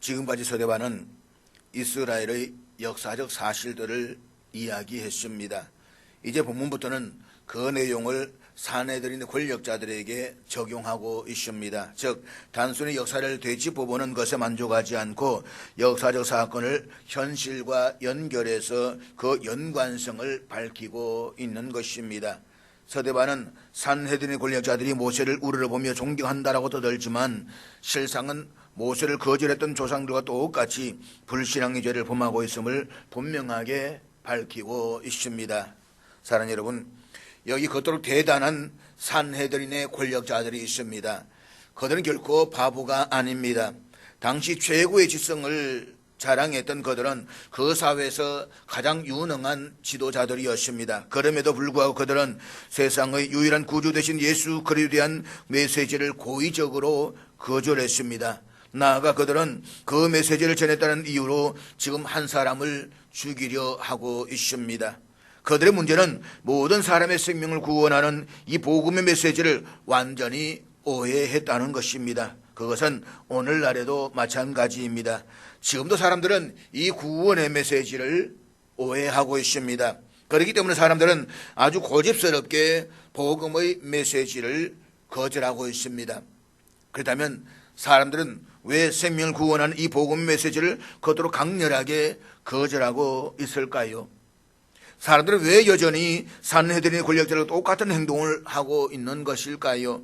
지금까지 서대반은 이스라엘의 역사적 사실들을 이야기했습니다. 이제 본문부터는 그 내용을 산헤드린 권력자들에게 적용하고 있습니다. 즉 단순히 역사를 되짚어보는 것에 만족하지 않고 역사적 사건을 현실과 연결해서 그 연관성을 밝히고 있는 것입니다. 서대반은 산헤드린 권력자들이 모세를 우러러보며 존경한다라고 떠들지만 실상은 모세를 거절했던 조상들과 똑같이 불신앙의 죄를 범하고 있음을 분명하게 밝히고 있습니다. 사랑하는 여러분, 여기 그토록 대단한 산헤드린의 권력자들이 있습니다. 그들은 결코 바보가 아닙니다. 당시 최고의 지성을 자랑했던 그들은 그 사회에서 가장 유능한 지도자들이었습니다. 그럼에도 불구하고 그들은 세상의 유일한 구주 되신 예수 그리스도에 대한 메시지를 고의적으로 거절했습니다. 나아가 그들은 그 메시지를 전했다는 이유로 지금 한 사람을 죽이려 하고 있습니다. 그들의 문제는 모든 사람의 생명을 구원하는 이 복음의 메시지를 완전히 오해했다는 것입니다. 그것은 오늘날에도 마찬가지입니다. 지금도 사람들은 이 구원의 메시지를 오해하고 있습니다. 그렇기 때문에 사람들은 아주 고집스럽게 복음의 메시지를 거절하고 있습니다. 그렇다면 사람들은 왜 생명을 구원하는 이 복음 메시지를 그토록 강렬하게 거절하고 있을까요? 사람들은 왜 여전히 산헤드린의 권력자들과 똑같은 행동을 하고 있는 것일까요?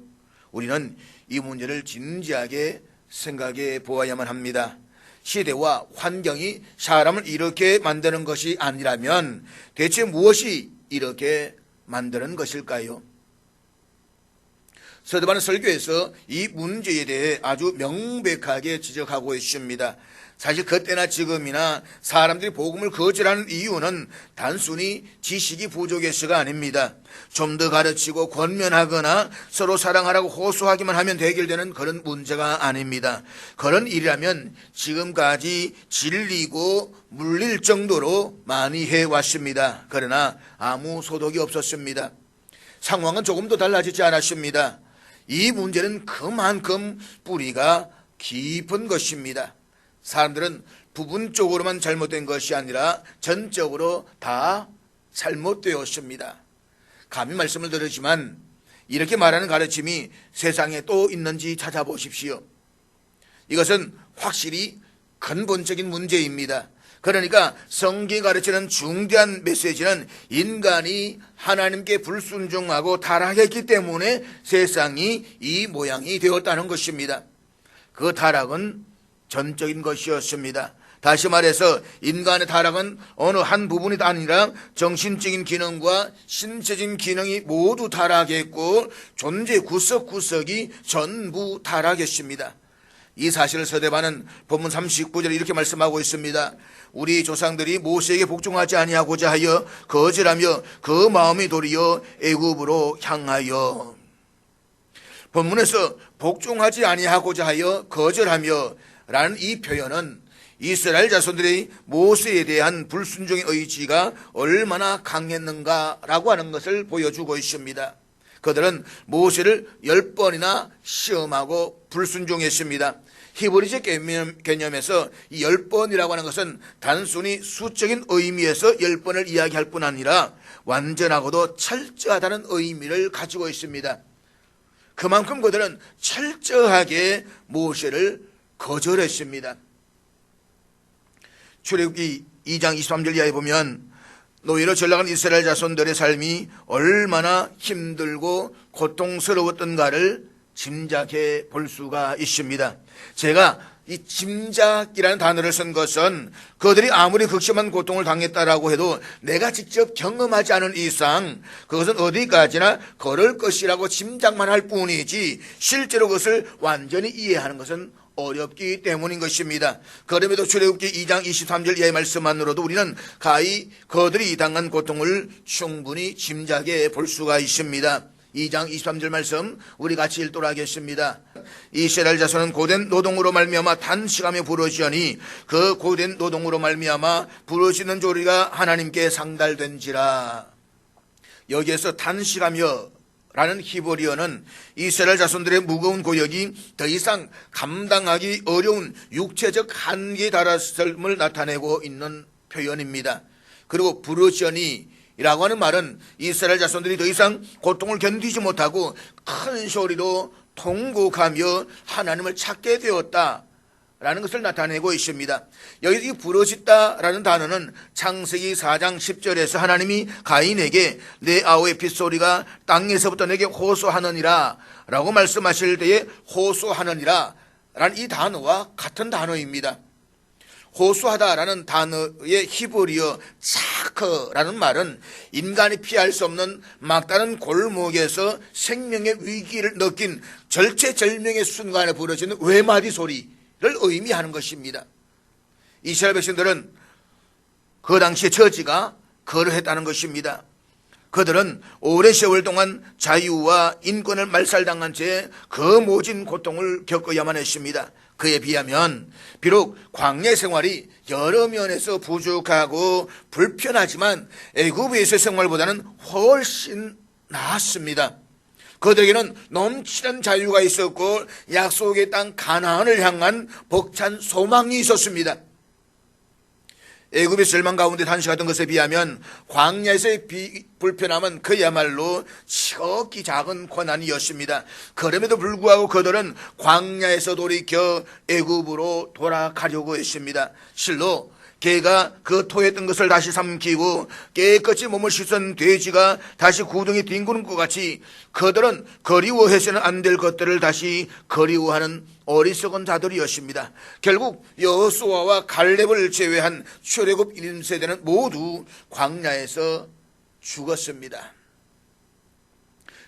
우리는 이 문제를 진지하게 생각해 보아야만 합니다. 시대와 환경이 사람을 이렇게 만드는 것이 아니라면 대체 무엇이 이렇게 만드는 것일까요? 서대반은 설교에서 이 문제에 대해 아주 명백하게 지적하고 있습니다. 사실 그때나 지금이나 사람들이 복음을 거절하는 이유는 단순히 지식이 부족해서가 아닙니다. 좀 더 가르치고 권면하거나 서로 사랑하라고 호소하기만 하면 해결되는 그런 문제가 아닙니다. 그런 일이라면 지금까지 질리고 물릴 정도로 많이 해왔습니다. 그러나 아무 소득이 없었습니다. 상황은 조금도 달라지지 않았습니다. 이 문제는 그만큼 뿌리가 깊은 것입니다. 사람들은 부분적으로만 잘못된 것이 아니라 전적으로 다 잘못되었습니다. 감히 말씀을 드리지만 이렇게 말하는 가르침이 세상에 또 있는지 찾아보십시오. 이것은 확실히 근본적인 문제입니다. 그러니까 성경이 가르치는 중대한 메시지는 인간이 하나님께 불순종하고 타락했기 때문에 세상이 이 모양이 되었다는 것입니다. 그 타락은 전적인 것이었습니다. 다시 말해서 인간의 타락은 어느 한 부분이 아니라 정신적인 기능과 신체적인 기능이 모두 타락했고 존재 구석구석이 전부 타락했습니다. 이 사실을 서대반은 본문 39절에 이렇게 말씀하고 있습니다. 우리 조상들이 모세에게 복종하지 아니하고자 하여 거절하며 그 마음이 도리어 애굽으로 향하여. 본문에서 복종하지 아니하고자 하여 거절하며 라는 이 표현은 이스라엘 자손들이 모세에 대한 불순종의 의지가 얼마나 강했는가라고 하는 것을 보여주고 있습니다. 그들은 모세를 10번이나 시험하고 불순종했습니다. 히브리적 개념에서 이 10번이라고 하는 것은 단순히 수적인 의미에서 10번을 이야기할 뿐 아니라 완전하고도 철저하다는 의미를 가지고 있습니다. 그만큼 그들은 철저하게 모세를 거절했습니다. 출애굽기 2장 23절 이하에 보면 노예로 전락한 이스라엘 자손들의 삶이 얼마나 힘들고 고통스러웠던가를 짐작해 볼 수가 있습니다. 제가 이 짐작이라는 단어를 쓴 것은 그들이 아무리 극심한 고통을 당했다라고 해도 내가 직접 경험하지 않은 이상 그것은 어디까지나 그럴 것이라고 짐작만 할 뿐이지 실제로 그것을 완전히 이해하는 것은 어렵기 때문인 것입니다. 그럼에도 출애굽기 2장 23절 이하의 말씀만으로도 우리는 가히 그들이 당한 고통을 충분히 짐작해 볼 수가 있습니다. 2장 23절 말씀 우리 같이 읽도록 하겠습니다. 이스라엘 자손은 고된 노동으로 말미암아 단식하며 부르짖으니 그 고된 노동으로 말미암아 부르짖는 소리가 하나님께 상달된지라. 여기에서 단식하며 라는 히브리어는 이스라엘 자손들의 무거운 고역이 더 이상 감당하기 어려운 육체적 한계에 달았음을 나타내고 있는 표현입니다. 그리고 부르시니라고 하는 말은 이스라엘 자손들이 더 이상 고통을 견디지 못하고 큰 소리로 통곡하며 하나님을 찾게 되었다 라는 것을 나타내고 있습니다. 여기 이 부르짖다라는 단어는 창세기 4장 10절에서 하나님이 가인에게 내 아우의 핏소리가 땅에서부터 내게 호소하느니라 라고 말씀하실 때에 호소하느니라 라는 이 단어와 같은 단어입니다. 호소하다라는 단어의 히브리어 차크라는 말은 인간이 피할 수 없는 막다른 골목에서 생명의 위기를 느낀 절체절명의 순간에 부러지는 외마디 소리를 의미하는 것입니다. 이스라엘 백성들은 그 당시에 처지가 그러했다는 것입니다. 그들은 오랜 세월 동안 자유와 인권을 말살당한 채 그 모진 고통을 겪어야만 했습니다. 그에 비하면 비록 광야 생활이 여러 면에서 부족하고 불편하지만 애굽에서의 생활보다는 훨씬 나았습니다. 그들에게는 넘치는 자유가 있었고 약속의 땅 가나안을 향한 벅찬 소망이 있었습니다. 애굽의 절망 가운데 단식하던 것에 비하면 광야에서의 불편함은 그야말로 지극히 작은 고난이었습니다. 그럼에도 불구하고 그들은 광야에서 돌이켜 애굽으로 돌아가려고 했습니다. 실로 개가 그 토에 뜬 것을 다시 삼키고 깨끗이 몸을 씻은 돼지가 다시 구덩이에 뒹구는 것 같이 그들은 그리워해서는 안 될 것들을 다시 그리워하는 어리석은 자들이었습니다. 결국 여호수아와 갈렙을 제외한 출애굽 1세대는 모두 광야에서 죽었습니다.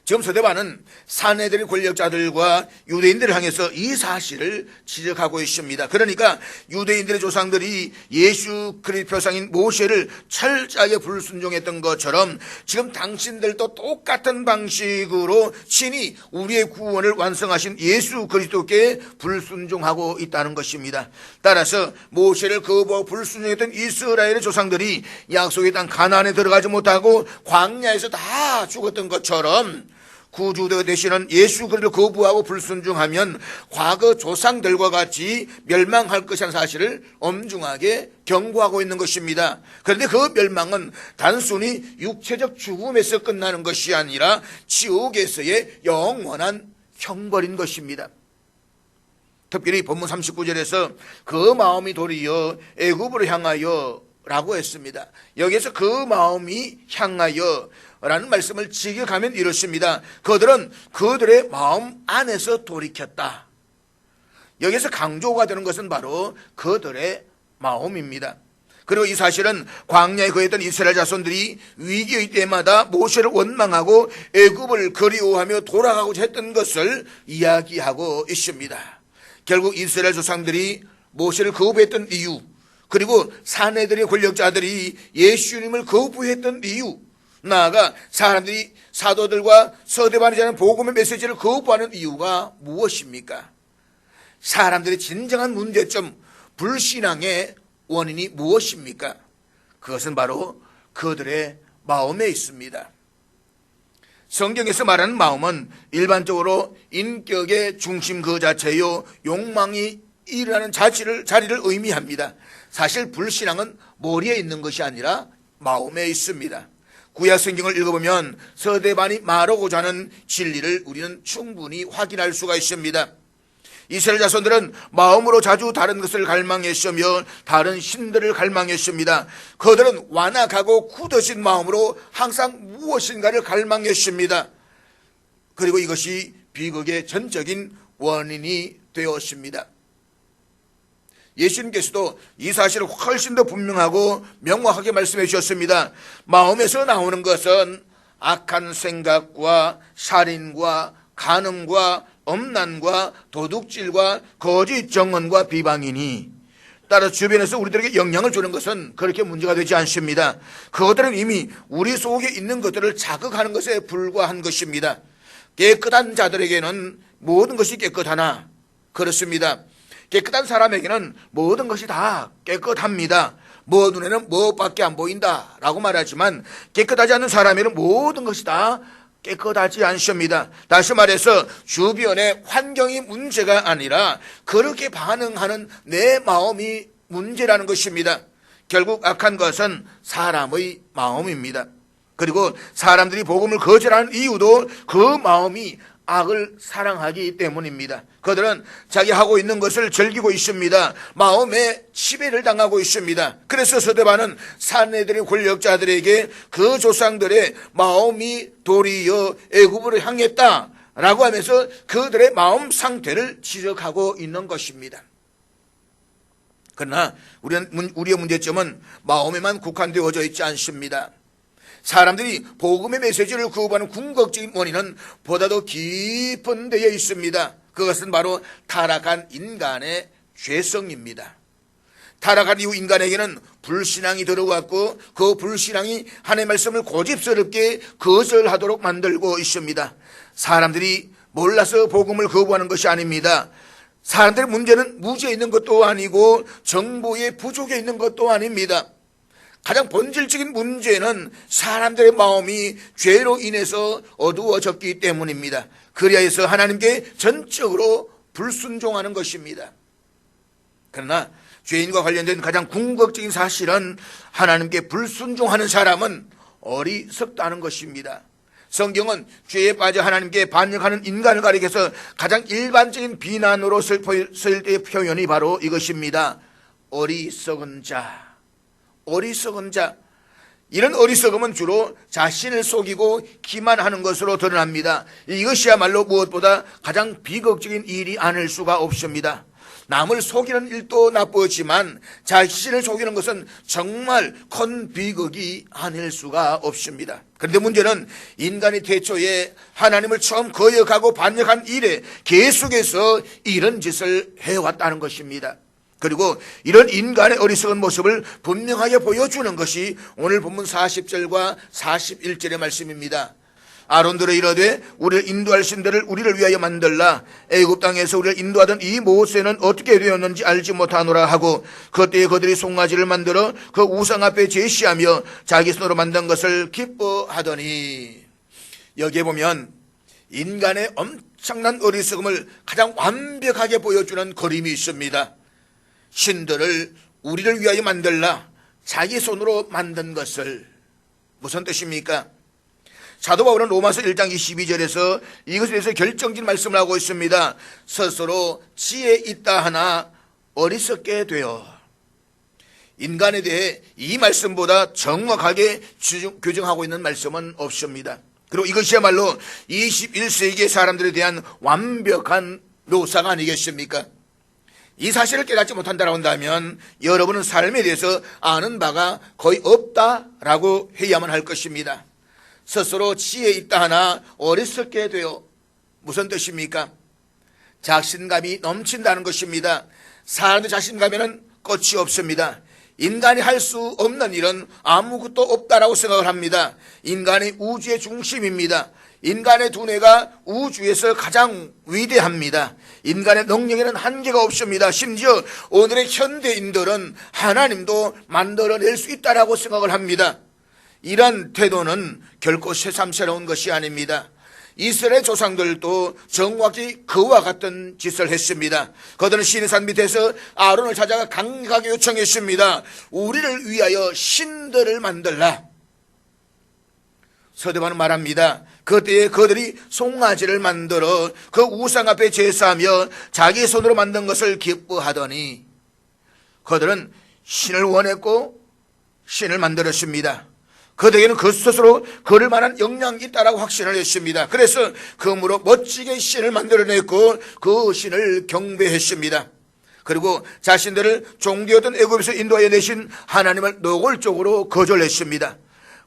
지금 서대반은 사내들의 권력자들과 유대인들을 향해서 이 사실을 지적하고 있습니다. 그러니까 유대인들의 조상들이 예수 그리스도의 표상인 모세를 철저하게 불순종했던 것처럼 지금 당신들도 똑같은 방식으로 친히 우리의 구원을 완성하신 예수 그리스도께 불순종하고 있다는 것입니다. 따라서 모세를 거부하고 불순종했던 이스라엘의 조상들이 약속의 땅 가나안에 들어가지 못하고 광야에서 다 죽었던 것처럼 구주되어 되시는 예수 그리스도를 거부하고 불순종하면 과거 조상들과 같이 멸망할 것이라는 사실을 엄중하게 경고하고 있는 것입니다. 그런데 그 멸망은 단순히 육체적 죽음에서 끝나는 것이 아니라 지옥에서의 영원한 형벌인 것입니다. 특별히 본문 39절에서 그 마음이 도리어 애굽으로 향하여 라고 했습니다. 여기에서 그 마음이 향하여 라는 말씀을 직역하면 이렇습니다. 그들은 그들의 마음 안에서 돌이켰다. 여기서 강조가 되는 것은 바로 그들의 마음입니다. 그리고 이 사실은 광야에 거했던 이스라엘 자손들이 위기의 때마다 모세를 원망하고 애굽을 그리워하며 돌아가고자 했던 것을 이야기하고 있습니다. 결국 이스라엘 조상들이 모세를 거부했던 이유, 그리고 사내들의 권력자들이 예수님을 거부했던 이유, 나아가 사람들이 사도들과 서대반이 전하는 복음의 메시지를 거부하는 이유가 무엇입니까? 사람들의 진정한 문제점, 불신앙의 원인이 무엇입니까? 그것은 바로 그들의 마음에 있습니다. 성경에서 말하는 마음은 일반적으로 인격의 중심 그 자체요, 욕망이 일어나는 자리를 의미합니다. 사실 불신앙은 머리에 있는 것이 아니라 마음에 있습니다. 구약 성경을 읽어보면 서대반이 말하고자 하는 진리를 우리는 충분히 확인할 수가 있습니다. 이스라엘 자손들은 마음으로 자주 다른 것을 갈망했으며 다른 신들을 갈망했습니다. 그들은 완악하고 굳어진 마음으로 항상 무엇인가를 갈망했습니다. 그리고 이것이 비극의 전적인 원인이 되었습니다. 예수님께서도 이 사실을 훨씬 더 분명하고 명확하게 말씀해 주셨습니다. 마음에서 나오는 것은 악한 생각과 살인과 간음과 엄난과 도둑질과 거짓 정언과 비방이니, 따라 주변에서 우리들에게 영향을 주는 것은 그렇게 문제가 되지 않습니다. 그것들은 이미 우리 속에 있는 것들을 자극하는 것에 불과한 것입니다. 깨끗한 자들에게는 모든 것이 깨끗하나 그렇습니다. 깨끗한 사람에게는 모든 것이 다 깨끗합니다. 뭐 눈에는 뭐밖에 안 보인다 라고 말하지만 깨끗하지 않은 사람에게는 모든 것이 다 깨끗하지 않습니다. 다시 말해서 주변의 환경이 문제가 아니라 그렇게 반응하는 내 마음이 문제라는 것입니다. 결국 악한 것은 사람의 마음입니다. 그리고 사람들이 복음을 거절하는 이유도 그 마음이 악을 사랑하기 때문입니다. 그들은 자기 하고 있는 것을 즐기고 있습니다. 마음에 지배를 당하고 있습니다. 그래서 스데반은 사내들의 권력자들에게 그 조상들의 마음이 도리어 애굽으로 향했다라고 하면서 그들의 마음 상태를 지적하고 있는 것입니다. 그러나 우리의 문제점은 마음에만 국한되어져 있지 않습니다. 사람들이 복음의 메시지를 거부하는 궁극적인 원인은 보다 더 깊은 데에 있습니다. 그것은 바로 타락한 인간의 죄성입니다. 타락한 이후 인간에게는 불신앙이 들어왔고 그 불신앙이 하나님의 말씀을 고집스럽게 거절하도록 만들고 있습니다. 사람들이 몰라서 복음을 거부하는 것이 아닙니다. 사람들의 문제는 무지에 있는 것도 아니고 정보의 부족에 있는 것도 아닙니다. 가장 본질적인 문제는 사람들의 마음이 죄로 인해서 어두워졌기 때문입니다. 그리하여서 하나님께 전적으로 불순종하는 것입니다. 그러나 죄인과 관련된 가장 궁극적인 사실은 하나님께 불순종하는 사람은 어리석다는 것입니다. 성경은 죄에 빠져 하나님께 반역하는 인간을 가리켜서 가장 일반적인 비난으로 쓸 때의 표현이 바로 이것입니다. 어리석은 자. 어리석은 자. 이런 어리석음은 주로 자신을 속이고 기만하는 것으로 드러납니다. 이것이야말로 무엇보다 가장 비극적인 일이 아닐 수가 없습니다. 남을 속이는 일도 나쁘지만 자신을 속이는 것은 정말 큰 비극이 아닐 수가 없습니다. 그런데 문제는 인간이 태초에 하나님을 처음 거역하고 반역한 이래 계속해서 이런 짓을 해왔다는 것입니다. 그리고 이런 인간의 어리석은 모습을 분명하게 보여주는 것이 오늘 본문 40절과 41절의 말씀입니다. 아론들의 이르되 우리를 인도할 신들을 우리를 위하여 만들라. 애굽 땅에서 우리를 인도하던 이 모세는 어떻게 되었는지 알지 못하노라 하고 그때에 그들이 송아지를 만들어 그 우상 앞에 제시하며 자기 손으로 만든 것을 기뻐하더니. 여기에 보면 인간의 엄청난 어리석음을 가장 완벽하게 보여주는 그림이 있습니다. 신들을 우리를 위하여 만들라. 자기 손으로 만든 것을. 무슨 뜻입니까? 사도 바울은 로마서 1장 22절에서 이것에 대해서 결정적인 말씀을 하고 있습니다. 스스로 지혜 있다 하나 어리석게 되어. 인간에 대해 이 말씀보다 정확하게 규정하고 있는 말씀은 없습니다. 그리고 이것이야말로 21세기의 사람들에 대한 완벽한 묘사가 아니겠습니까? 이 사실을 깨닫지 못한다고 한다면 여러분은 삶에 대해서 아는 바가 거의 없다라고 해야만 할 것입니다. 스스로 지혜 있다 하나 어리석게 되어. 무슨 뜻입니까? 자신감이 넘친다는 것입니다. 사람의 자신감에는 끝이 없습니다. 인간이 할 수 없는 일은 아무것도 없다라고 생각을 합니다. 인간이 우주의 중심입니다. 인간의 두뇌가 우주에서 가장 위대합니다. 인간의 능력에는 한계가 없습니다. 심지어 오늘의 현대인들은 하나님도 만들어낼 수 있다라고 생각을 합니다. 이런 태도는 결코 새삼스러운 것이 아닙니다. 이스라엘 조상들도 정확히 그와 같은 짓을 했습니다. 그들은 시내산 밑에서 아론을 찾아가 강력하게 요청했습니다. 우리를 위하여 신들을 만들라. 스데반은 말합니다. 그때에 그들이 송아지를 만들어 그 우상 앞에 제사하며 자기 손으로 만든 것을 기뻐하더니. 그들은 신을 원했고 신을 만들었습니다. 그들에게는 그 스스로 그럴 만한 역량이 있다라고 확신을 했습니다. 그래서 금으로 멋지게 신을 만들어냈고 그 신을 경배했습니다. 그리고 자신들을 종되었던 애굽에서 인도하여 내신 하나님을 노골적으로 거절했습니다.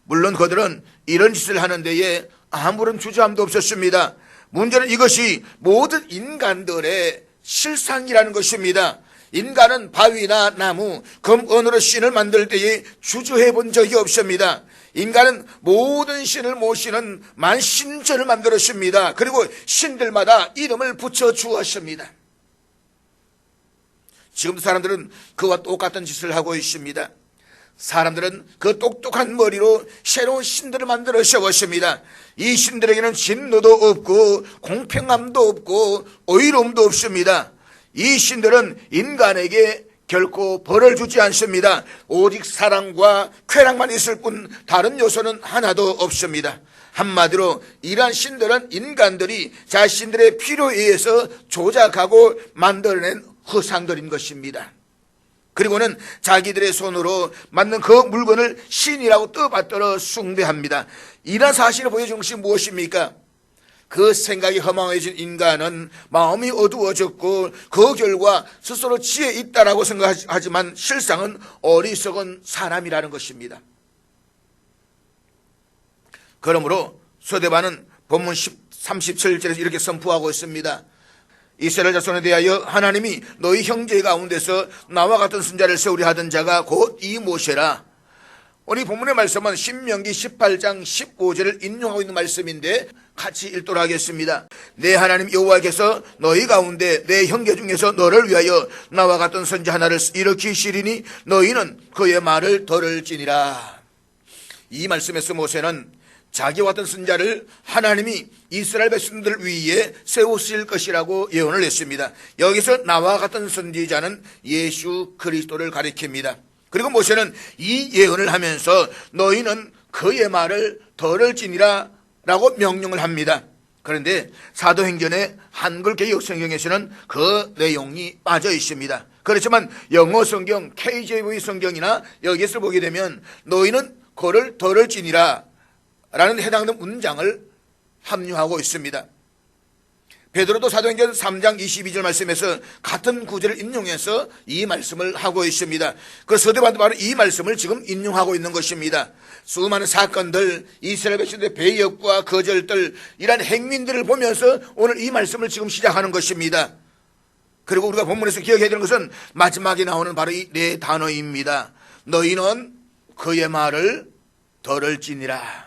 물론 그들은 이런 짓을 하는 데에 아무런 주저함도 없었습니다. 문제는 이것이 모든 인간들의 실상이라는 것입니다. 인간은 바위나 나무, 금, 은으로 신을 만들 때에 주저해 본 적이 없습니다. 인간은 모든 신을 모시는 만신전을 만들었습니다. 그리고 신들마다 이름을 붙여 주었습니다. 지금 사람들은 그와 똑같은 짓을 하고 있습니다. 사람들은 그 똑똑한 머리로 새로운 신들을 만들어 세웠습니다. 이 신들에게는 진노도 없고 공평함도 없고 의로움도 없습니다. 이 신들은 인간에게 결코 벌을 주지 않습니다. 오직 사랑과 쾌락만 있을 뿐 다른 요소는 하나도 없습니다. 한마디로 이러한 신들은 인간들이 자신들의 필요에 의해서 조작하고 만들어낸 허상들인 것입니다. 그리고는 자기들의 손으로 만든 그 물건을 신이라고 떠받들어 숭배합니다. 이러한 사실을 보여준 것이 무엇입니까? 그 생각이 허망해진 인간은 마음이 어두워졌고 그 결과 스스로 지혜 있다라고 생각하지만 실상은 어리석은 사람이라는 것입니다. 그러므로 서대반은 본문 37절에서 이렇게 선포하고 있습니다. 이스라엘 자손에 대하여 하나님이 너희 형제 가운데서 나와 같은 선자를 세우려 하던 자가 곧 이 모세라. 오늘 본문의 말씀은 신명기 18장 15절을 인용하고 있는 말씀인데 같이 읽도록 하겠습니다. 내 하나님 여호와께서 너희 가운데 내 형제 중에서 너를 위하여 나와 같은 선자 하나를 일으키시리니 너희는 그의 말을 들을지니라. 이 말씀에서 모세는 자기와 같은 선자를 하나님이 이스라엘 백성들 위에 세우실 것이라고 예언을 했습니다. 여기서 나와 같은 선지자는 예수 그리스도를 가리킵니다. 그리고 모세는 이 예언을 하면서 너희는 그의 말을 들을지니라 라고 명령을 합니다. 그런데 사도행전의 한글 개역 성경에서는 그 내용이 빠져 있습니다. 그렇지만 영어 성경 KJV 성경이나 여기서 보게 되면 너희는 그를 들을지니라 라는 해당되는 문장을 합류하고 있습니다. 베드로도 사도행전 3장 22절 말씀에서 같은 구절을 인용해서 이 말씀을 하고 있습니다. 그 서대반도 바로 이 말씀을 지금 인용하고 있는 것입니다. 수많은 사건들, 이스라엘 백성들의 배역과 거절들, 이런 행민들을 보면서 오늘 이 말씀을 지금 시작하는 것입니다. 그리고 우리가 본문에서 기억해야 되는 것은 마지막에 나오는 바로 이 네 단어입니다. 너희는 그의 말을 들을지니라.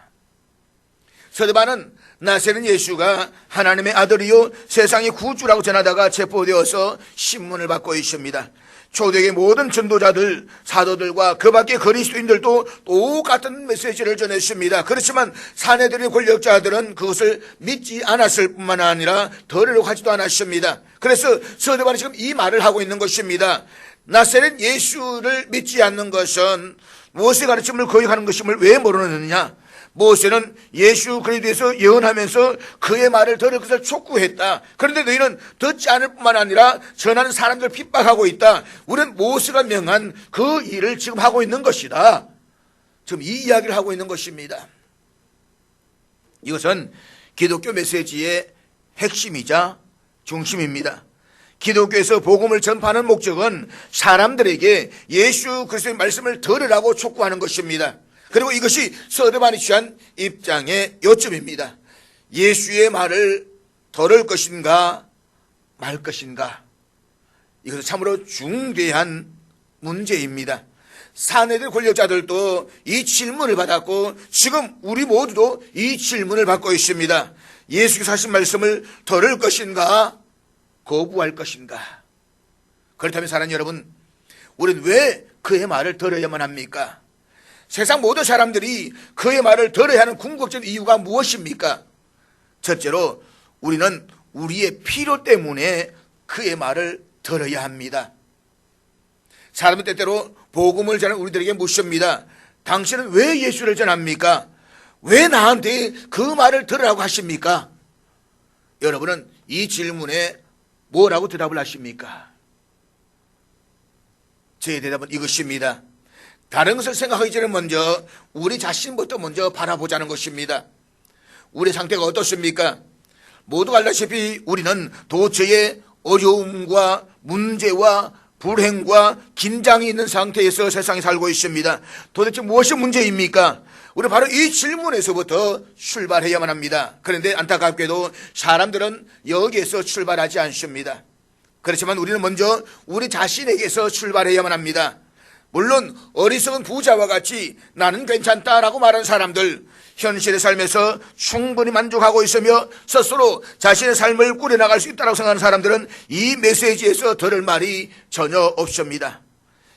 서대반은 나세는 예수가 하나님의 아들이요 세상의 구주라고 전하다가 체포되어서 신문을 받고 있습니다. 초대의 모든 전도자들, 사도들과 그 밖의 그리스도인들도 똑같은 메시지를 전했습니다. 그렇지만 사내들의 권력자들은 그것을 믿지 않았을 뿐만 아니라 들으려고 하지도 않았습니다. 그래서 서대반이 지금 이 말을 하고 있는 것입니다. 나세는 예수를 믿지 않는 것은 무엇의 가르침을 거역하는 것임을 왜 모르느냐? 모세는 예수 그리스도에서 예언하면서 그의 말을 들을 것을 촉구했다. 그런데 너희는 듣지 않을 뿐만 아니라 전하는 사람들을 핍박하고 있다. 우리는 모세가 명한 그 일을 지금 하고 있는 것이다. 지금 이 이야기를 하고 있는 것입니다. 이것은 기독교 메시지의 핵심이자 중심입니다. 기독교에서 복음을 전파하는 목적은 사람들에게 예수 그리스도의 말씀을 들으라고 촉구하는 것입니다. 그리고 이것이 서대반이 취한 입장의 요점입니다. 예수의 말을 들을 것인가 말 것인가, 이것은 참으로 중대한 문제입니다. 사내들 권력자들도 이 질문을 받았고 지금 우리 모두도 이 질문을 받고 있습니다. 예수께서 하신 말씀을 들을 것인가 거부할 것인가. 그렇다면 사랑하는 여러분, 우리는 왜 그의 말을 들어야만 합니까? 세상 모든 사람들이 그의 말을 들어야 하는 궁극적인 이유가 무엇입니까? 첫째로 우리는 우리의 필요 때문에 그의 말을 들어야 합니다. 사람은 때때로 복음을 전하는 우리들에게 묻습니다. 당신은 왜 예수를 전합니까? 왜 나한테 그 말을 들으라고 하십니까? 여러분은 이 질문에 뭐라고 대답을 하십니까? 제 대답은 이것입니다. 다른 것을 생각하기 전에 먼저 우리 자신부터 먼저 바라보자는 것입니다. 우리 상태가 어떻습니까? 모두가 알다시피 우리는 도처에 어려움과 문제와 불행과 긴장이 있는 상태에서 세상에 살고 있습니다. 도대체 무엇이 문제입니까? 우리 바로 이 질문에서부터 출발해야만 합니다. 그런데 안타깝게도 사람들은 여기에서 출발하지 않습니다. 그렇지만 우리는 먼저 우리 자신에게서 출발해야만 합니다. 물론 어리석은 부자와 같이 나는 괜찮다라고 말하는 사람들, 현실의 삶에서 충분히 만족하고 있으며 스스로 자신의 삶을 꾸려나갈 수 있다고 생각하는 사람들은 이 메시지에서 들을 말이 전혀 없습니다.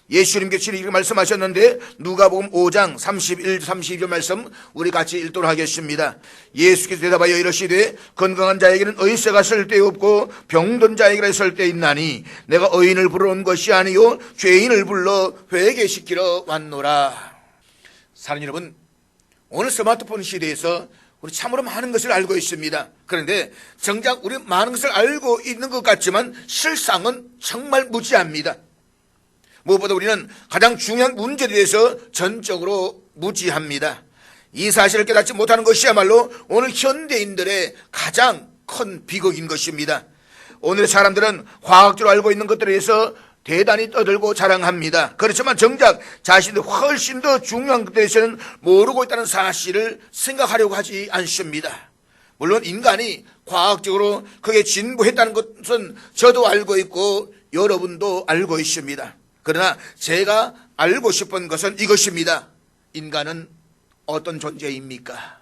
예수님께서 이렇게 말씀하셨는데 누가복음 5장 31, 32절 말씀 우리 같이 읽도록 하겠습니다. 예수께서 대답하여 이르시되 건강한 자에게는 의사가 쓸데없고 병든 자에게는 쓸데있나니 내가 의인을 부르러 온 것이 아니요 죄인을 불러 회개시키러 왔노라. 사랑하는 여러분, 오늘 스마트폰 시대에서 우리 참으로 많은 것을 알고 있습니다. 그런데 정작 우리 많은 것을 알고 있는 것 같지만 실상은 정말 무지합니다. 무엇보다 우리는 가장 중요한 문제에 대해서 전적으로 무지합니다. 이 사실을 깨닫지 못하는 것이야말로 오늘 현대인들의 가장 큰 비극인 것입니다. 오늘의 사람들은 과학적으로 알고 있는 것들에 대해서 대단히 떠들고 자랑합니다. 그렇지만 정작 자신들 훨씬 더 중요한 것들에 대해서는 모르고 있다는 사실을 생각하려고 하지 않습니다. 물론 인간이 과학적으로 그게 진보했다는 것은 저도 알고 있고 여러분도 알고 있습니다. 그러나 제가 알고 싶은 것은 이것입니다. 인간은 어떤 존재입니까?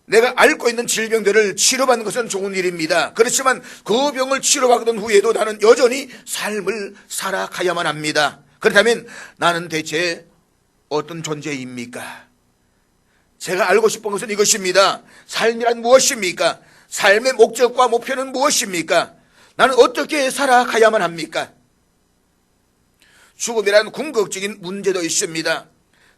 내가 앓고 있는 질병들을 치료받는 것은 좋은 일입니다. 그렇지만 그 병을 치료받은 후에도 나는 여전히 삶을 살아가야만 합니다. 그렇다면 나는 대체 어떤 존재입니까? 제가 알고 싶은 것은 이것입니다. 삶이란 무엇입니까? 삶의 목적과 목표는 무엇입니까? 나는 어떻게 살아가야만 합니까? 죽음이라는 궁극적인 문제도 있습니다.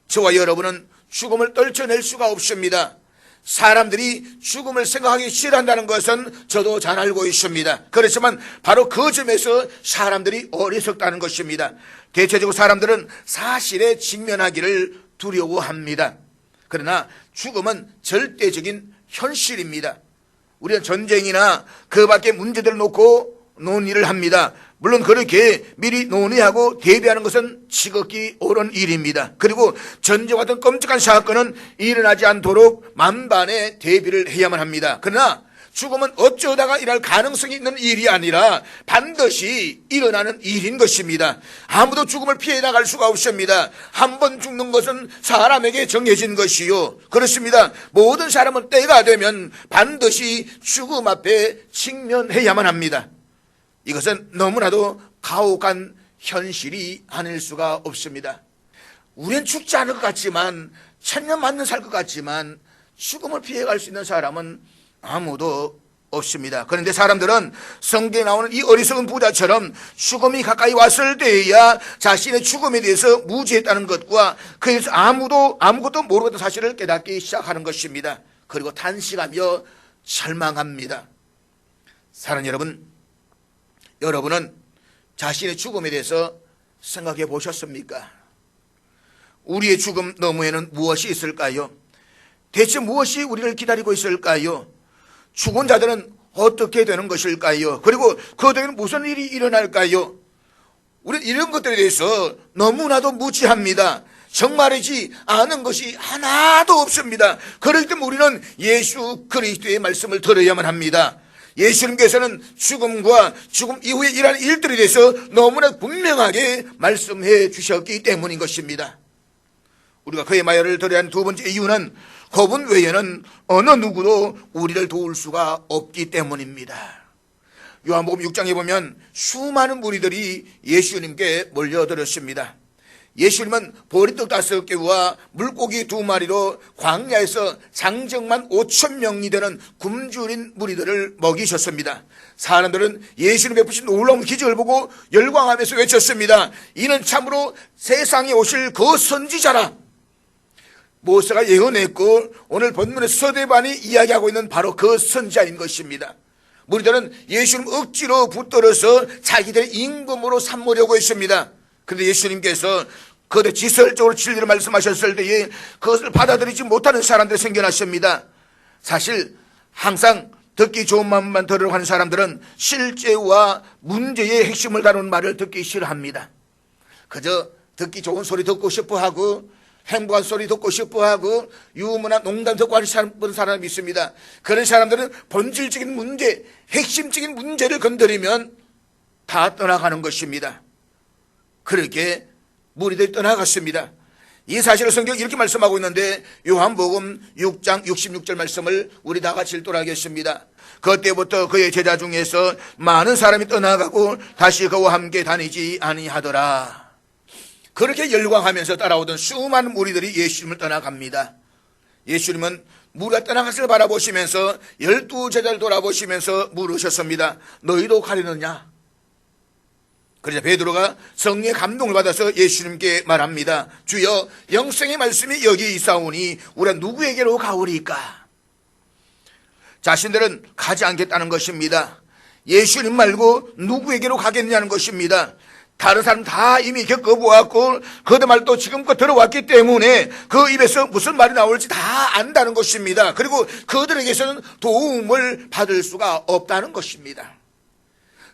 저와 여러분은 죽음을 떨쳐낼 수가 없습니다. 사람들이 죽음을 생각하기 싫어한다는 것은 저도 잘 알고 있습니다. 그렇지만 바로 그 점에서 사람들이 어리석다는 것입니다. 대체적으로 사람들은 사실에 직면하기를 두려워합니다. 그러나 죽음은 절대적인 현실입니다. 우리는 전쟁이나 그 밖의 문제들을 놓고 논의를 합니다. 물론 그렇게 미리 논의하고 대비하는 것은 지극히 옳은 일입니다. 그리고 전쟁 같은 끔찍한 사건은 일어나지 않도록 만반의 대비를 해야만 합니다. 그러나 죽음은 어쩌다가 일어날 가능성이 있는 일이 아니라 반드시 일어나는 일인 것입니다. 아무도 죽음을 피해 나갈 수가 없습니다. 한 번 죽는 것은 사람에게 정해진 것이요, 그렇습니다. 모든 사람은 때가 되면 반드시 죽음 앞에 직면해야만 합니다. 이것은 너무나도 가혹한 현실이 아닐 수가 없습니다. 우리는 죽지 않을 것 같지만, 천년 만년 살 것 같지만 죽음을 피해갈 수 있는 사람은 아무도 없습니다. 그런데 사람들은 성경에 나오는 이 어리석은 부자처럼 죽음이 가까이 왔을 때에야 자신의 죽음에 대해서 무지했다는 것과 그에 대해서 아무것도 모르겠다는 사실을 깨닫기 시작하는 것입니다. 그리고 탄식하며 절망합니다. 사랑하는 여러분, 여러분은 자신의 죽음에 대해서 생각해 보셨습니까? 우리의 죽음 너머에는 무엇이 있을까요? 대체 무엇이 우리를 기다리고 있을까요? 죽은 자들은 어떻게 되는 것일까요? 그리고 그들에게는 무슨 일이 일어날까요? 우리는 이런 것들에 대해서 너무나도 무지합니다. 정말이지 아는 것이 하나도 없습니다. 그렇기 때문에 우리는 예수 그리스도의 말씀을 들어야만 합니다. 예수님께서는 죽음과 죽음 이후에 일하는 일들에 대해서 너무나 분명하게 말씀해 주셨기 때문인 것입니다. 우리가 그의 말을 들어야 하는 두 번째 이유는 그분 외에는 어느 누구도 우리를 도울 수가 없기 때문입니다. 요한복음 6장에 보면 수많은 무리들이 예수님께 몰려들었습니다. 예수님은 보리떡 5개와 물고기 2마리로 광야에서 장정만 5,000명이 되는 굶주린 무리들을 먹이셨습니다. 사람들은 예수님 베푸신 놀라운 기적을 보고 열광하면서 외쳤습니다. 이는 참으로 세상에 오실 그 선지자라. 모세가 예언했고 오늘 본문의 서대반이 이야기하고 있는 바로 그 선지자인 것입니다. 무리들은 예수님 억지로 붙들어서 자기들의 임금으로 삼으려고 했습니다. 그런데 예수님께서 그들 지설적으로 진리를 말씀하셨을 때에 그것을 받아들이지 못하는 사람들이 생겨났습니다. 사실 항상 듣기 좋은 마음만 들으려고 하는 사람들은 실제와 문제의 핵심을 다루는 말을 듣기 싫어합니다. 그저 듣기 좋은 소리 듣고 싶어하고 행복한 소리 듣고 싶어하고 유머나 농담 듣고 하는 사람이 있습니다. 그런 사람들은 본질적인 문제, 핵심적인 문제를 건드리면 다 떠나가는 것입니다. 그렇게 무리들이 떠나갔습니다. 이 사실을 성경이 이렇게 말씀하고 있는데 요한복음 6장 66절 말씀을 우리 다 같이 읽도록 하겠습니다. 그때부터 그의 제자 중에서 많은 사람이 떠나가고 다시 그와 함께 다니지 아니하더라. 그렇게 열광하면서 따라오던 수많은 무리들이 예수님을 떠나갑니다. 예수님은 무리가 떠나갔을 바라보시면서 12제자를 돌아보시면서 물으셨습니다. 너희도 가려느냐? 그러자 베드로가 성령의 감동을 받아서 예수님께 말합니다. 주여, 영생의 말씀이 여기 있사오니 우리가 누구에게로 가오리까? 자신들은 가지 않겠다는 것입니다. 예수님 말고 누구에게로 가겠냐는 것입니다. 다른 사람 다 이미 겪어보았고 그들 말도 지금껏 들어왔기 때문에 그 입에서 무슨 말이 나올지 다 안다는 것입니다. 그리고 그들에게서는 도움을 받을 수가 없다는 것입니다.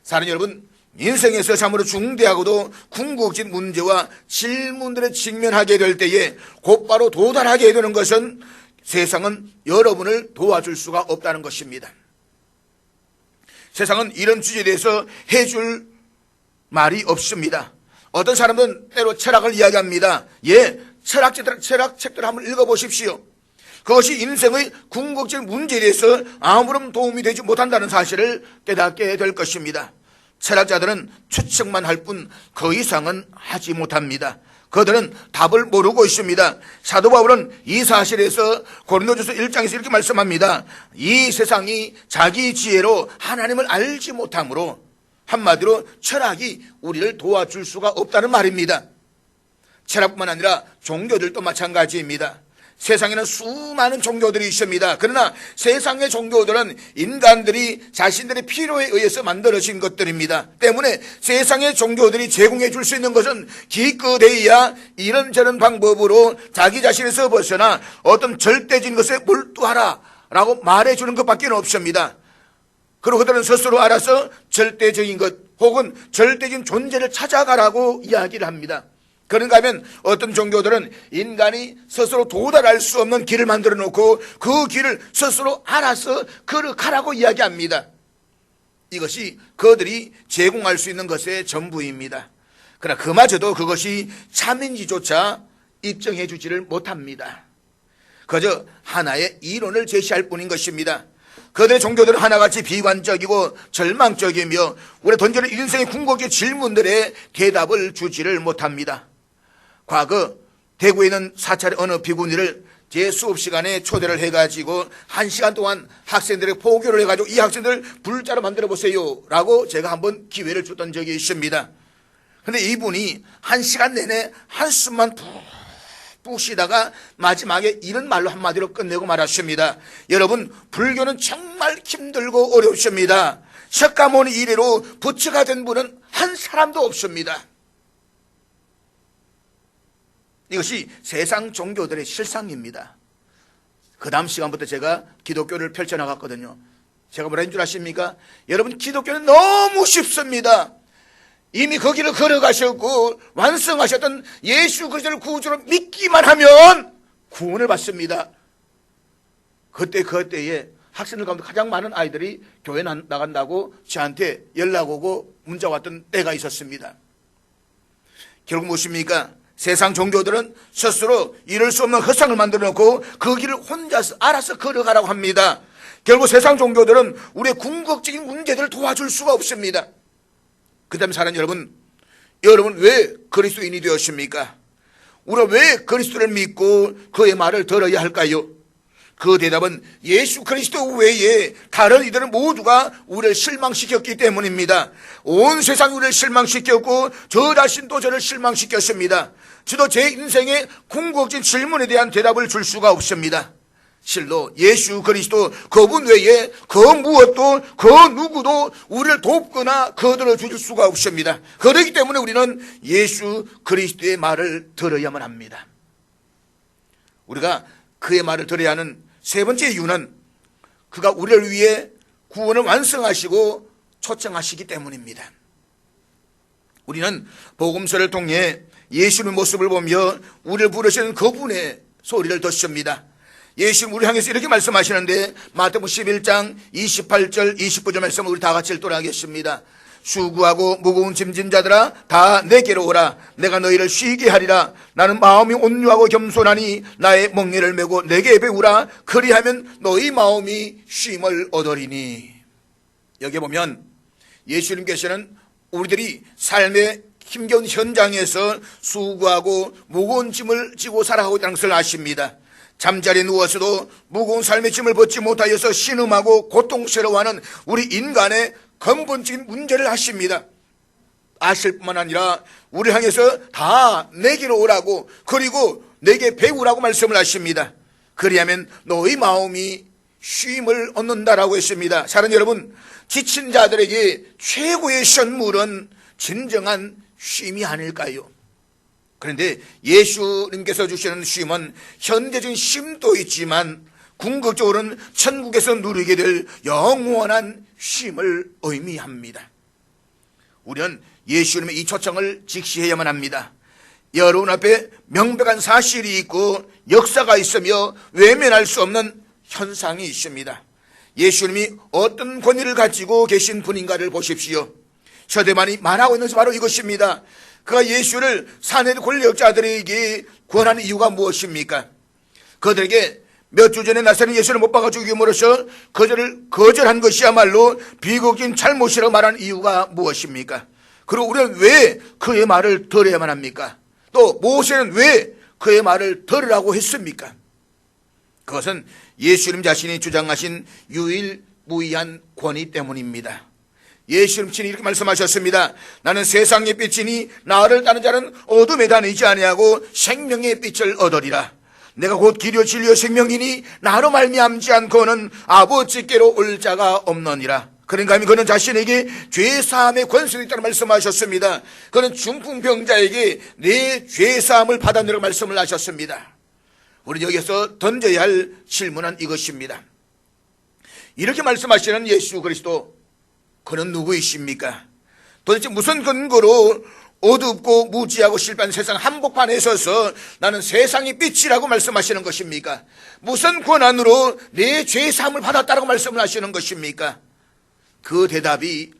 사랑하는 여러분, 인생에서 참으로 중대하고도 궁극적인 문제와 질문들에 직면하게 될 때에 곧바로 도달하게 되는 것은 세상은 여러분을 도와줄 수가 없다는 것입니다. 세상은 이런 주제에 대해서 해줄 말이 없습니다. 어떤 사람은 때로 철학을 이야기합니다. 철학책들 한번 읽어보십시오. 그것이 인생의 궁극적인 문제에 대해서 아무런 도움이 되지 못한다는 사실을 깨닫게 될 것입니다. 철학자들은 추측만 할 뿐 그 이상은 하지 못합니다. 그들은 답을 모르고 있습니다. 사도 바울은 이 사실에서 고린도전서 1장에서 이렇게 말씀합니다. 이 세상이 자기 지혜로 하나님을 알지 못하므로, 한마디로 철학이 우리를 도와줄 수가 없다는 말입니다. 철학뿐만 아니라 종교들도 마찬가지입니다. 세상에는 수많은 종교들이 있습니다. 그러나 세상의 종교들은 인간들이 자신들의 필요에 의해서 만들어진 것들입니다. 때문에 세상의 종교들이 제공해 줄 수 있는 것은 기껏해야 이런저런 방법으로 자기 자신에서 벗어나 어떤 절대적인 것에 몰두하라 라고 말해주는 것밖에 없습니다. 그리고 그들은 스스로 알아서 절대적인 것 혹은 절대적인 존재를 찾아가라고 이야기를 합니다. 그런가 하면 어떤 종교들은 인간이 스스로 도달할 수 없는 길을 만들어 놓고 그 길을 스스로 알아서 걸어가라고 이야기합니다. 이것이 그들이 제공할 수 있는 것의 전부입니다. 그러나 그마저도 그것이 참인지조차 입증해 주지를 못합니다. 그저 하나의 이론을 제시할 뿐인 것입니다. 그들의 종교들은 하나같이 비관적이고 절망적이며 우리 던지는 인생의 궁극적인 질문들에 대답을 주지를 못합니다. 과거 대구에 있는 사찰의 어느 비구니를 제 수업 시간에 초대를 해가지고 1시간 동안 학생들에게 포교를 해가지고 이 학생들 불자로 만들어 보세요 라고 제가 한번 기회를 줬던 적이 있습니다. 그런데 이분이 1시간 내내 한숨만 푹 쉬다가 마지막에 이런 말로 한마디로 끝내고 말았습니다. 여러분, 불교는 정말 힘들고 어렵습니다. 석가모니 이래로 부처가 된 분은 한 사람도 없습니다. 이것이 세상 종교들의 실상입니다. 그 다음 시간부터 제가 기독교를 펼쳐나갔거든요. 제가 뭐라 한 줄 아십니까? 여러분, 기독교는 너무 쉽습니다. 이미 거기를 걸어가셨고 완성하셨던 예수 그리스도를 구주로 믿기만 하면 구원을 받습니다. 그때에 학생들 가운데 가장 많은 아이들이 교회 나간다고 저한테 연락 오고 문자 왔던 때가 있었습니다. 결국 무엇입니까? 세상 종교들은 스스로 이룰 수 없는 허상을 만들어 놓고 그 길을 혼자서 알아서 걸어가라고 합니다. 결국 세상 종교들은 우리의 궁극적인 문제들을 도와줄 수가 없습니다. 그 다음에 사랑하는 여러분 왜 그리스도인이 되었습니까? 우리가 왜 그리스도를 믿고 그의 말을 들어야 할까요? 그 대답은 예수 그리스도 외에 다른 이들은 모두가 우리를 실망시켰기 때문입니다. 온 세상이 우리를 실망시켰고 저 자신도 저를 실망시켰습니다. 저도 제 인생의 궁극적인 질문에 대한 대답을 줄 수가 없습니다. 실로 예수 그리스도 그분 외에 그 무엇도 그 누구도 우리를 돕거나 거들어 줄 수가 없습니다. 그렇기 때문에 우리는 예수 그리스도의 말을 들어야만 합니다. 우리가 그의 말을 들어야 하는 세 번째 이유는 그가 우리를 위해 구원을 완성하시고 초청하시기 때문입니다. 우리는 복음서를 통해 예수님의 모습을 보며 우리를 부르시는 그분의 소리를 듣습니다. 예수님 우리 향해서 이렇게 말씀하시는데 마태복음 11장 28절 29절 말씀을 우리 다 같이 읽도록 하겠습니다. 수고하고 무거운 짐진 자들아 다 내게로 오라. 내가 너희를 쉬게 하리라. 나는 마음이 온유하고 겸손하니 나의 멍에를 메고 내게 배우라. 그리하면 너희 마음이 쉼을 얻으리니. 여기 보면 예수님께서는 우리들이 삶의 힘겨운 현장에서 수고하고 무거운 짐을 지고 살아가고 있다는 것을 아십니다. 잠자리에 누워서도 무거운 삶의 짐을 벗지 못하여서 신음하고 고통스러워하는 우리 인간의 근본적인 문제를 아십니다. 아실 뿐만 아니라 우리 향해서 다 내게로 오라고, 그리고 내게 배우라고 말씀을 하십니다. 그리하면 너희 마음이 쉼을 얻는다라고 했습니다. 사랑하는 여러분, 지친 자들에게 최고의 선물은 진정한 쉼이 아닐까요? 그런데 예수님께서 주시는 쉼은 현재적인 쉼도 있지만 궁극적으로는 천국에서 누리게 될 영원한 쉼을 의미합니다. 우리는 예수님의 이 초청을 직시해야만 합니다. 여러분 앞에 명백한 사실이 있고 역사가 있으며 외면할 수 없는 현상이 있습니다. 예수님이 어떤 권위를 가지고 계신 분인가를 보십시오. 서대만이 말하고 있는 것이 바로 이것입니다. 그가 예수를 사내 권력자들에게 권하는 이유가 무엇입니까? 그들에게 몇 주 전에 나사렛 예수를 못 박아 죽임으로써 그들을 거절한 것이야말로 비극적인 잘못이라고 말하는 이유가 무엇입니까? 그리고 우리는 왜 그의 말을 들어야만 합니까? 또 모세는 왜 그의 말을 들으라고 했습니까? 그것은 예수님 자신이 주장하신 유일무이한 권위 때문입니다. 예수님 친히 이렇게 말씀하셨습니다. 나는 세상의 빛이니 나를 따르는 자는 어둠에 다니지 아니하고 생명의 빛을 얻으리라. 내가 곧 길이요 진리요 생명이니 나로 말미암지 않고는 아버지께로 올 자가 없느니라. 그러니까 그는 자신에게 죄사함의 권세가 있다는 말씀하셨습니다. 그는 중풍병자에게 내 죄사함을 받아내라고 말씀을 하셨습니다. 우리 여기서 던져야 할 질문은 이것입니다. 이렇게 말씀하시는 예수 그리스도, 그는 누구이십니까? 도대체 무슨 근거로 어둡고 무지하고 실패한 세상 한복판에 서서 나는 세상의 빛이라고 말씀하시는 것입니까? 무슨 권한으로 내 죄사함을 받았다라고 말씀을 하시는 것입니까? 그 대답이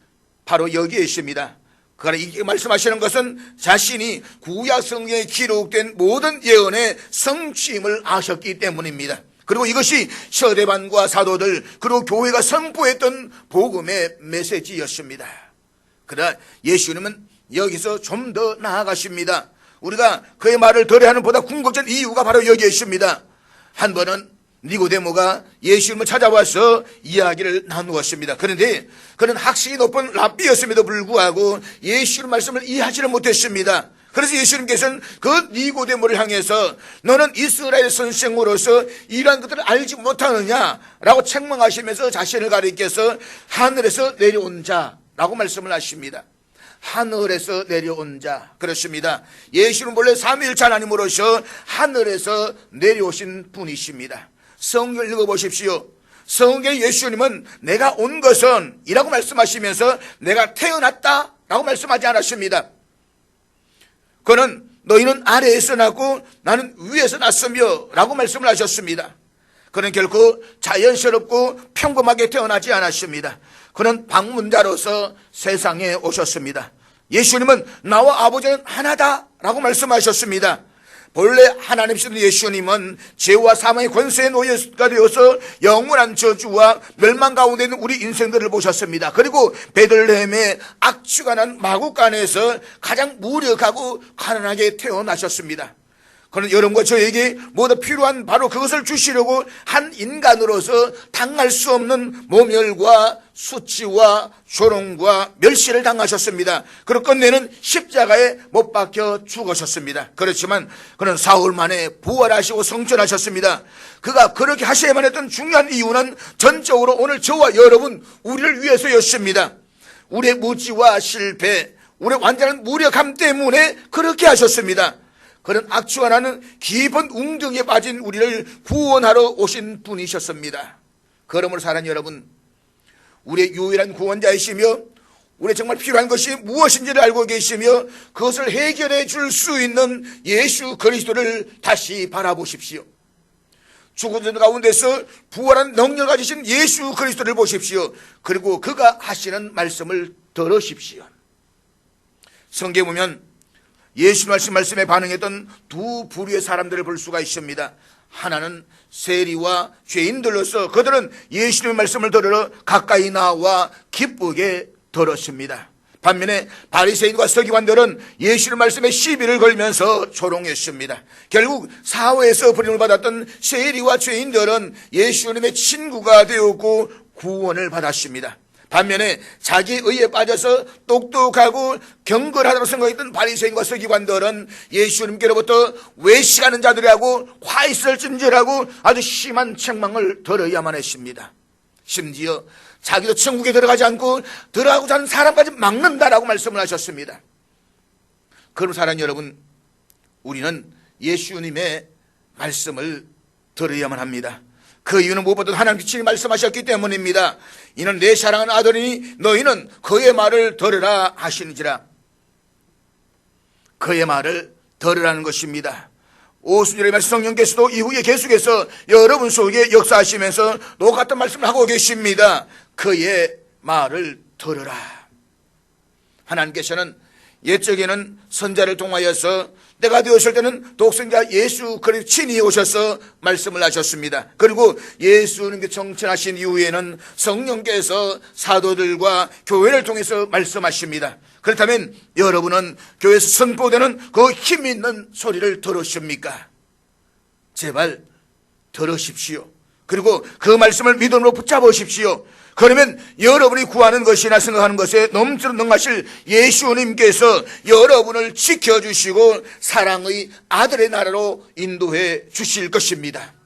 바로 여기에 있습니다. 그러나 이렇게 말씀하시는 것은 자신이 구약 성경에 기록된 모든 예언의 성취임을 아셨기 때문입니다. 그리고 이것이 서대반과 사도들 그리고 교회가 선포했던 복음의 메시지였습니다. 그러나 예수님은 여기서 좀 더 나아가십니다. 우리가 그의 말을 들어야 하는 보다 궁극적인 이유가 바로 여기에 있습니다. 한 번은 니고데모가 예수님을 찾아와서 이야기를 나누었습니다. 그런데 그는 학식이 높은 랍비였음에도 불구하고 예수님 말씀을 이해하지를 못했습니다. 그래서 예수님께서는 그 니고데모를 향해서 너는 이스라엘 선생으로서 이러한 것들을 알지 못하느냐라고 책망하시면서 자신을 가리켜서 하늘에서 내려온 자라고 말씀을 하십니다. 하늘에서 내려온 자, 그렇습니다. 예수는 본래 삼위일체 하나님으로서 하늘에서 내려오신 분이십니다. 성경을 읽어보십시오. 성경의 예수님은 내가 온 것은 이라고 말씀하시면서 내가 태어났다 라고 말씀하지 않았습니다. 그는 너희는 아래에서 났고 나는 위에서 났으며 라고 말씀을 하셨습니다. 그는 결코 자연스럽고 평범하게 태어나지 않았습니다. 그는 방문자로서 세상에 오셨습니다. 예수님은 나와 아버지는 하나다 라고 말씀하셨습니다. 본래 하나님이신 예수님은 죄와 사망의 권세에 노예가 되어서 영원한 저주와 멸망 가운데 있는 우리 인생들을 보셨습니다. 그리고 베들레헴의 악취가 난 마구간에서 가장 무력하고 가난하게 태어나셨습니다. 그는 여러분과 저에게 모두 필요한 바로 그것을 주시려고 한 인간으로서 당할 수 없는 모멸과 수치와 조롱과 멸시를 당하셨습니다. 그리고 끝내는 십자가에 못 박혀 죽으셨습니다. 그렇지만 그는 사흘 만에 부활하시고 성천하셨습니다. 그가 그렇게 하셔야만 했던 중요한 이유는 전적으로 오늘 저와 여러분 우리를 위해서였습니다. 우리의 무지와 실패, 우리의 완전한 무력함 때문에 그렇게 하셨습니다. 그는 악취가 나는 깊은 웅덩이에 빠진 우리를 구원하러 오신 분이셨습니다. 그러므로 사랑하는 여러분, 우리의 유일한 구원자이시며 우리의 정말 필요한 것이 무엇인지를 알고 계시며 그것을 해결해 줄 수 있는 예수 그리스도를 다시 바라보십시오. 죽은 자 가운데서 부활한 능력을 가지신 예수 그리스도를 보십시오. 그리고 그가 하시는 말씀을 들으십시오. 성경에 보면 예수 말씀에 반응했던 두 부류의 사람들을 볼 수가 있습니다. 하나는 세리와 죄인들로서 그들은 예수님의 말씀을 들으러 가까이 나와 기쁘게 들었습니다. 반면에 바리새인과 서기관들은 예수의 말씀에 시비를 걸면서 조롱했습니다. 결국 사회에서 버림을 받았던 세리와 죄인들은 예수님의 친구가 되었고 구원을 받았습니다. 반면에 자기 의에 빠져서 똑똑하고 경건하다고 생각했던 바리새인과 서기관들은 예수님께로부터 외식하는 자들이라고 화있을 찜질하고 아주 심한 책망을 들어야만 했습니다. 심지어 자기도 천국에 들어가지 않고 들어가고자 하는 사람까지 막는다라고 말씀을 하셨습니다. 그럼 사랑하는 여러분, 우리는 예수님의 말씀을 들어야만 합니다. 그 이유는 무엇보다도 하나님께 친히 말씀하셨기 때문입니다. 이는 내 사랑하는 아들이니 너희는 그의 말을 들으라 하시는지라. 그의 말을 들으라는 것입니다. 오순절의 말씀 성령께서도 이후에 계속해서 여러분 속에 역사하시면서 똑같은 말씀을 하고 계십니다. 그의 말을 들으라. 하나님께서는 옛적에는 선자를 통하여서 때가 되었을 때는 독생자 예수 그리스도 친히 오셔서 말씀을 하셨습니다. 그리고 예수님께 정천하신 이후에는 성령께서 사도들과 교회를 통해서 말씀하십니다. 그렇다면 여러분은 교회에서 선포되는 그 힘 있는 소리를 들으십니까? 제발 들으십시오. 그리고 그 말씀을 믿음으로 붙잡으십시오. 그러면 여러분이 구하는 것이나 생각하는 것에 넘치도록 능하실 예수님께서 여러분을 지켜주시고 사랑의 아들의 나라로 인도해 주실 것입니다.